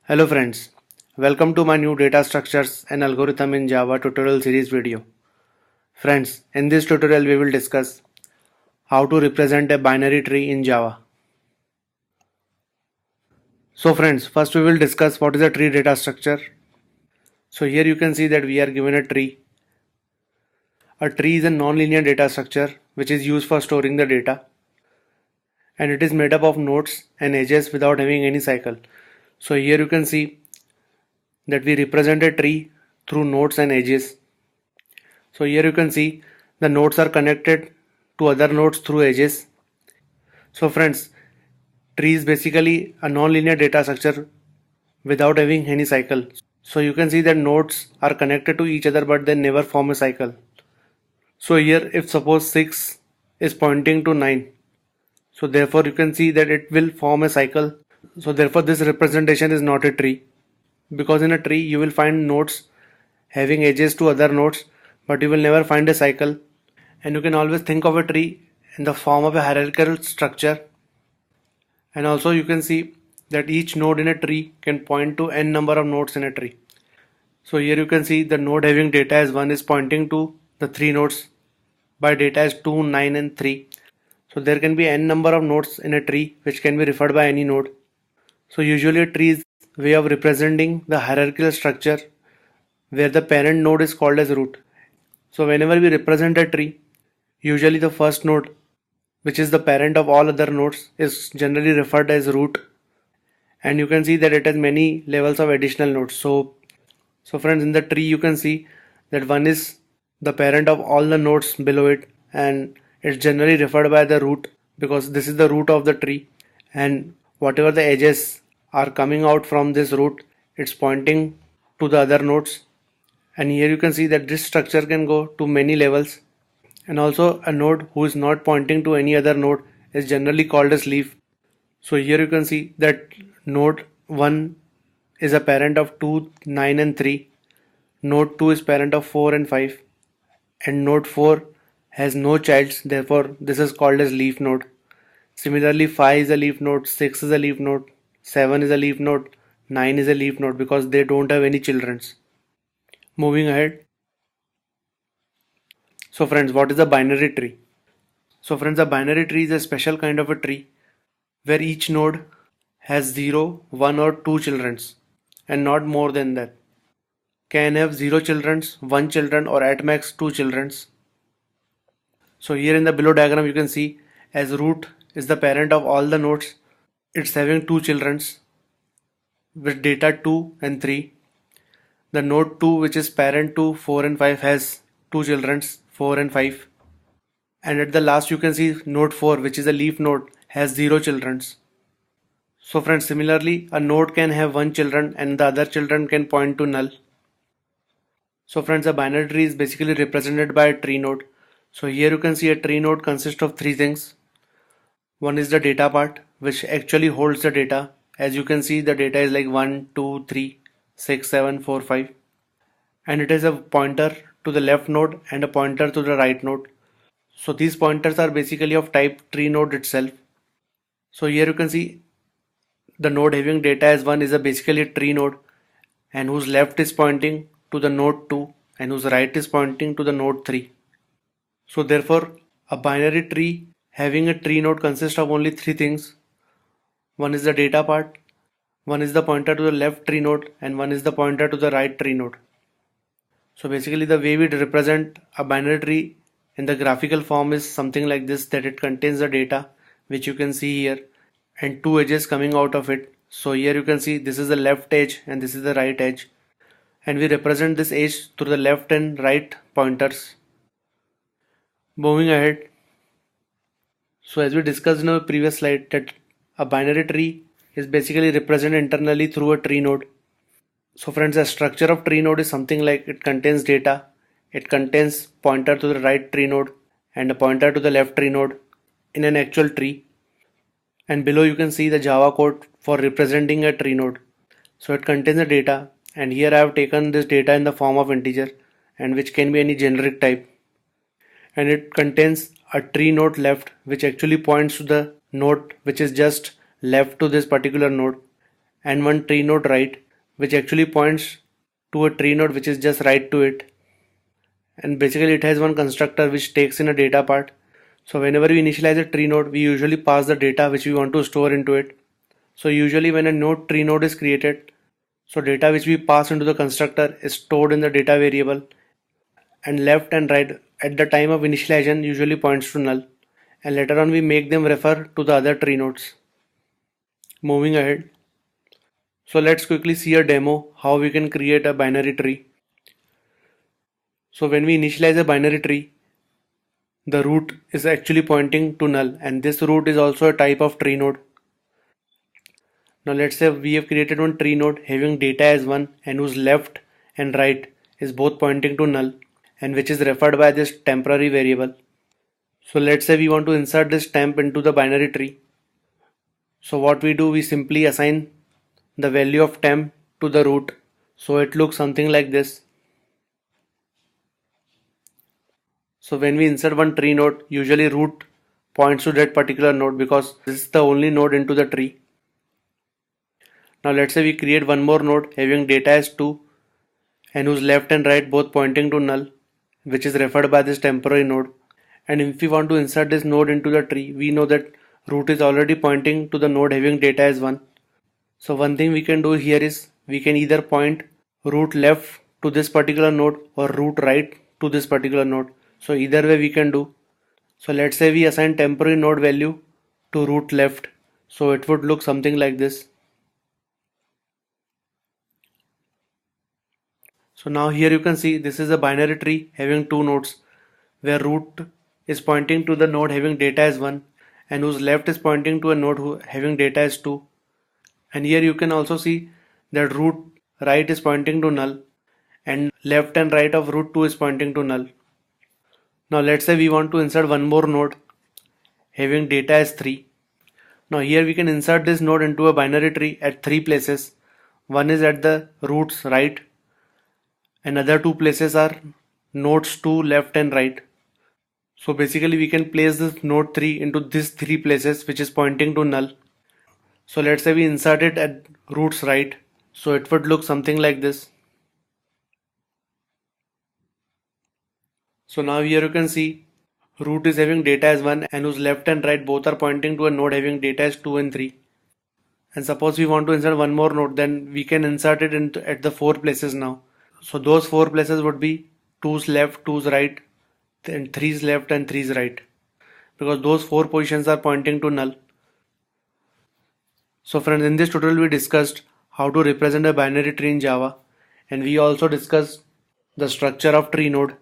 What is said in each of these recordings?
Hello friends, welcome to my new data structures and algorithm in Java tutorial series video. Friends, in this tutorial we will discuss how to represent a binary tree in Java. So friends, first we will discuss what is a tree data structure. So here you can see that we are given a tree. A tree is a non-linear data structure which is used for storing the data, and it is made up of nodes and edges without having any cycle. So here you can see that we represent a tree through nodes and edges. So here you can see the nodes are connected to other nodes through edges. So friends, tree is basically a non-linear data structure without having any cycle. So you can see that nodes are connected to each other but they never form a cycle. So here if suppose 6 is pointing to 9, so therefore you can see that it will form a cycle. So therefore this representation is not a tree, because in a tree you will find nodes having edges to other nodes but you will never find a cycle. And you can always think of a tree in the form of a hierarchical structure. And also you can see that each node in a tree can point to n number of nodes in a tree. So here you can see the node having data as 1 is pointing to the 3 nodes by data as 2, 9 and 3. So there can be n number of nodes in a tree which can be referred by any node. So usually a tree is a way of representing the hierarchical structure where the parent node is called as root. So whenever we represent a tree, usually the first node, which is the parent of all other nodes, is generally referred as root. And you can see that it has many levels of additional nodes. So friends, in the tree you can see that one is the parent of all the nodes below it, and it's generally referred by the root because this is the root of the tree, and whatever the edges are coming out from this root, it's pointing to the other nodes. And here you can see that this structure can go to many levels. And also a node who is not pointing to any other node is generally called as leaf. So here you can see that node 1 is a parent of 2, 9 and 3. Node 2 is parent of 4 and 5. And node 4 has no childs, therefore this is called as leaf node. Similarly 5 is a leaf node, 6 is a leaf node, 7 is a leaf node, 9 is a leaf node because they don't have any children. Moving ahead. So friends, what is a binary tree? So friends, a binary tree is a special kind of a tree where each node has 0, 1 or 2 children and not more than that. Can have 0 children, 1 children or at max 2 children. So here in the below diagram you can see as root is the parent of all the nodes. It's having 2 children with data 2 and 3. The node 2, which is parent to 4 and 5, has 2 children 4 and 5. And at the last you can see node 4, which is a leaf node, has 0 children. So friends, similarly a node can have 1 children and the other children can point to null. So friends, a binary tree is basically represented by a tree node. So here you can see a tree node consists of 3 things. One is the data part, which actually holds the data. As you can see, the data is like 1, 2, 3, 6, 7, 4, 5. And it is a pointer to the left node and a pointer to the right node. So these pointers are basically of type tree node itself. So here you can see the node having data as 1 is basically a tree node, and whose left is pointing to the node 2 and whose right is pointing to the node 3. So therefore a binary tree having a tree node consists of only 3 things. One is the data part, one is the pointer to the left tree node, and one is the pointer to the right tree node. So basically the way we represent a binary tree in the graphical form is something like this, that it contains the data which you can see here and 2 edges coming out of it. So here you can see this is the left edge and this is the right edge, and we represent this edge through the left and right pointers. Moving ahead. So as we discussed in our previous slide, that a binary tree is basically represented internally through a tree node. So friends, the structure of tree node is something like it contains data, it contains pointer to the right tree node and a pointer to the left tree node in an actual tree. And below you can see the Java code for representing a tree node. So it contains the data, and here I have taken this data in the form of integer, and which can be any generic type. And it contains a tree node left, which actually points to the node which is just left to this particular node, and one tree node right, which actually points to a tree node which is just right to it. And basically it has one constructor which takes in a data part. So whenever we initialize a tree node, we usually pass the data which we want to store into it. So usually when a tree node is created, so data which we pass into the constructor is stored in the data variable, and left and right at the time of initialization usually points to null, and later on we make them refer to the other tree nodes. Moving ahead, so let's quickly see a demo how we can create a binary tree. So when we initialize a binary tree, the root is actually pointing to null, and this root is also a type of tree node. Now let's say we have created one tree node having data as 1 and whose left and right is both pointing to null, and which is referred by this temporary variable. So let's say we want to insert this temp into the binary tree. So what we do, we simply assign the value of temp to the root. So it looks something like this. So when we insert one tree node, usually root points to that particular node because this is the only node into the tree. Now let's say we create one more node having data as 2 and whose left and right both pointing to null, which is referred by this temporary node. And if we want to insert this node into the tree, we know that root is already pointing to the node having data as 1. So one thing we can do here is we can either point root left to this particular node or root right to this particular node. So either way we can do. So let's say we assign temporary node value to root left. So it would look something like this. So now here you can see this is a binary tree having two nodes, where root is pointing to the node having data as 1 and whose left is pointing to a node having data as 2. And here you can also see that root right is pointing to null and left and right of root 2 is pointing to null. Now let's say we want to insert one more node having data as 3. Now here we can insert this node into a binary tree at 3 places. One is at the root's right, and other 2 places are nodes 2 left and right. So basically we can place this node 3 into these 3 places which is pointing to null. So let's say we insert it at root's right. So it would look something like this. So now here you can see root is having data as 1 and whose left and right both are pointing to a node having data as 2 and 3. And suppose we want to insert one more node, then we can insert it at the 4 places now. So those 4 places would be 2's left, 2's right, and 3's left and 3's right, because those 4 positions are pointing to null. So friends, in this tutorial we discussed how to represent a binary tree in Java, and we also discussed the structure of tree node.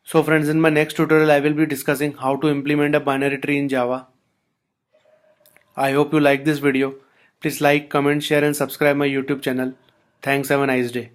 So friends, in my next tutorial I will be discussing how to implement a binary tree in Java. I hope you like this video. Please like, comment, share and subscribe my YouTube channel. Thanks, have a nice day.